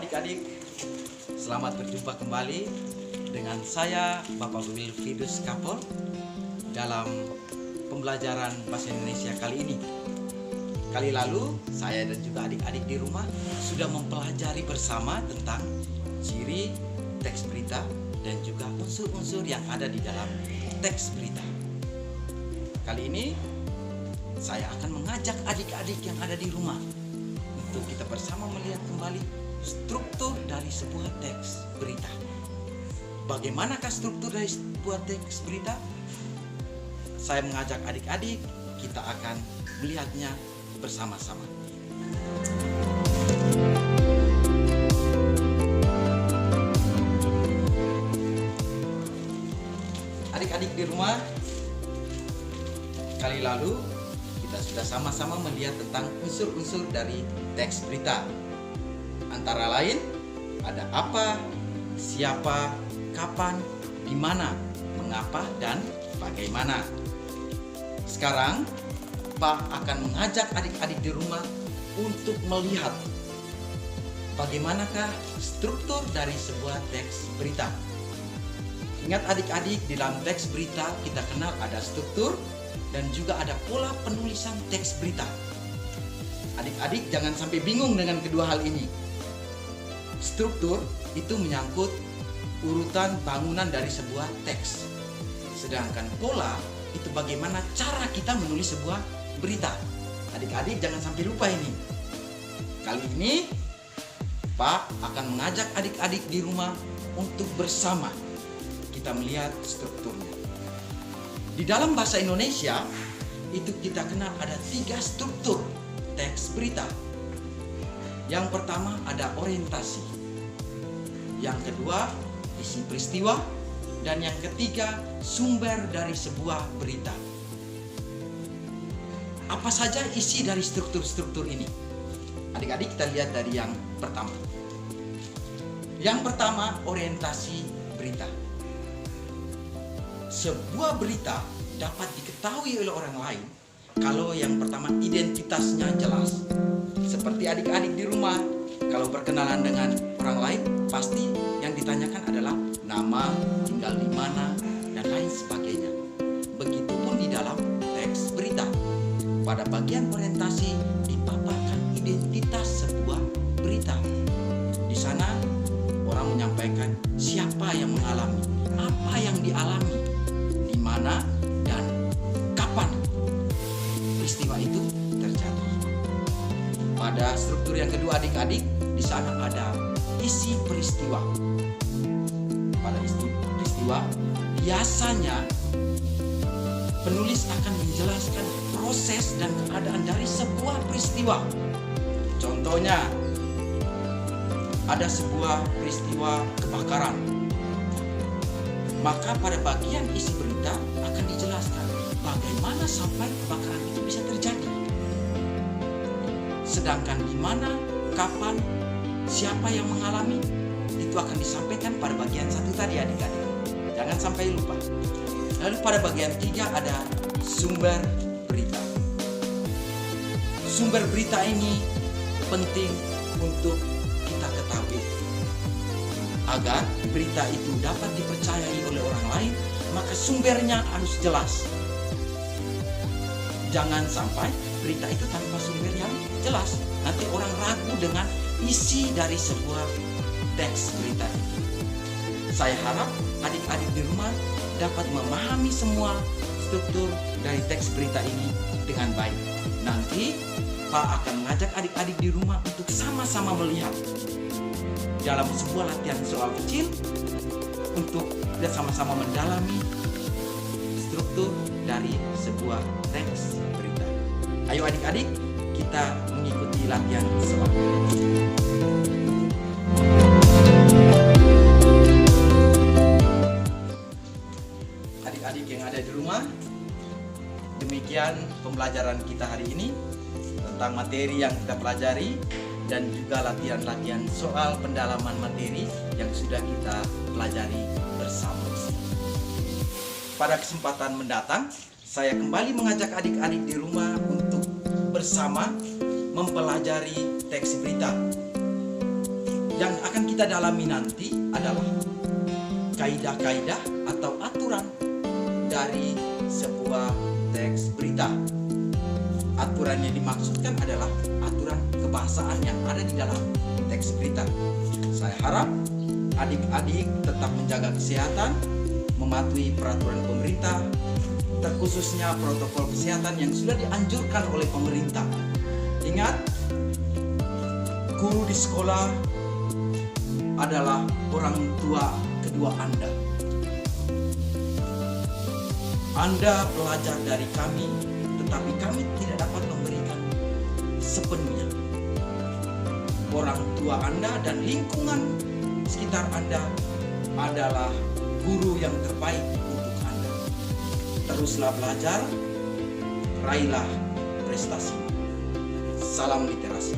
adik-adik, selamat berjumpa kembali dengan saya Bapak Wilfridus Kapol dalam pembelajaran bahasa Indonesia kali ini. Kali lalu saya dan juga adik-adik di rumah sudah mempelajari bersama tentang ciri teks berita dan juga unsur-unsur yang ada di dalam teks berita. Kali ini saya akan mengajak adik-adik yang ada di rumah untuk kita bersama melihat kembali struktur dari sebuah teks berita. Bagaimanakah struktur dari sebuah teks berita? Saya mengajak adik-adik, kita akan melihatnya bersama-sama. Adik-adik di rumah, kali lalu kita sudah sama-sama melihat tentang unsur-unsur dari teks berita. Antara lain, ada apa, siapa, kapan, di mana, mengapa, dan bagaimana. Sekarang, Pak akan mengajak adik-adik di rumah untuk melihat bagaimanakah struktur dari sebuah teks berita. Ingat adik-adik, di dalam teks berita kita kenal ada struktur dan juga ada pola penulisan teks berita. Adik-adik jangan sampai bingung dengan kedua hal ini. Struktur itu menyangkut urutan bangunan dari sebuah teks. Sedangkan pola itu bagaimana cara kita menulis sebuah berita. Adik-adik jangan sampai lupa ini. Kali ini Pak akan mengajak adik-adik di rumah untuk bersama kita melihat strukturnya. Di dalam bahasa Indonesia itu kita kenal ada 3 struktur teks berita. Yang pertama ada orientasi, yang kedua isi peristiwa, dan yang ketiga sumber dari sebuah berita. Apa saja isi dari struktur-struktur ini? Adik-adik kita lihat dari yang pertama. Yang pertama orientasi berita. Sebuah berita dapat diketahui oleh orang lain kalau yang pertama identitasnya jelas. Seperti adik-adik di rumah, kalau berkenalan dengan orang lain, pasti yang ditanyakan adalah nama, tinggal di mana, dan lain sebagainya. Begitupun di dalam teks berita. Pada bagian orientasi dipaparkan identitas sebuah berita. Di sana orang menyampaikan siapa yang mengalami, apa yang dialami, di mana, dan kapan peristiwa itu terjadi. Pada struktur yang kedua adik-adik, di sana ada isi peristiwa. Pada isi peristiwa, biasanya penulis akan menjelaskan proses dan keadaan dari sebuah peristiwa. Contohnya, ada sebuah peristiwa kebakaran. Maka pada bagian isi berita akan dijelaskan bagaimana sampai kebakaran itu bisa terjadi. Sedangkan di mana, kapan, siapa yang mengalami, itu akan disampaikan pada bagian 1 tadi adik-adik. Jangan sampai lupa. Lalu pada bagian 3 ada sumber berita. Sumber berita ini penting untuk kita ketahui. Agar berita itu dapat dipercayai oleh orang lain, maka sumbernya harus jelas. Jangan sampai berita itu tanpa sumber yang jelas. Nanti orang ragu dengan isi dari sebuah teks berita itu. Saya harap adik-adik di rumah dapat memahami semua struktur dari teks berita ini dengan baik. Nanti Pak akan mengajak adik-adik di rumah untuk sama-sama melihat dalam sebuah latihan soal kecil untuk kita sama-sama mendalami struktur dari sebuah teks berita. Ayo adik-adik, kita mengikuti latihan soal. Adik-adik yang ada di rumah, demikian pembelajaran kita hari ini tentang materi yang kita pelajari dan juga latihan-latihan soal pendalaman materi yang sudah kita pelajari bersama. Pada kesempatan mendatang, saya kembali mengajak adik-adik di rumah untuk bersama mempelajari teks berita. yang akan kita dalami nanti adalah kaidah-kaidah atau aturan dari sebuah teks berita. Aturan yang dimaksudkan adalah aturan kebahasaan yang ada di dalam teks berita. Saya harap adik-adik tetap menjaga kesehatan, mematuhi peraturan pemerintah, terkhususnya protokol kesehatan yang sudah dianjurkan oleh pemerintah. Ingat, guru di sekolah adalah orang tua kedua Anda. Anda belajar dari kami, tetapi kami tidak dapat memberikan sepenuhnya. Orang tua Anda dan lingkungan sekitar Anda adalah guru yang terbaik untuk Anda. Teruslah belajar, raihlah prestasi. Salam literasi.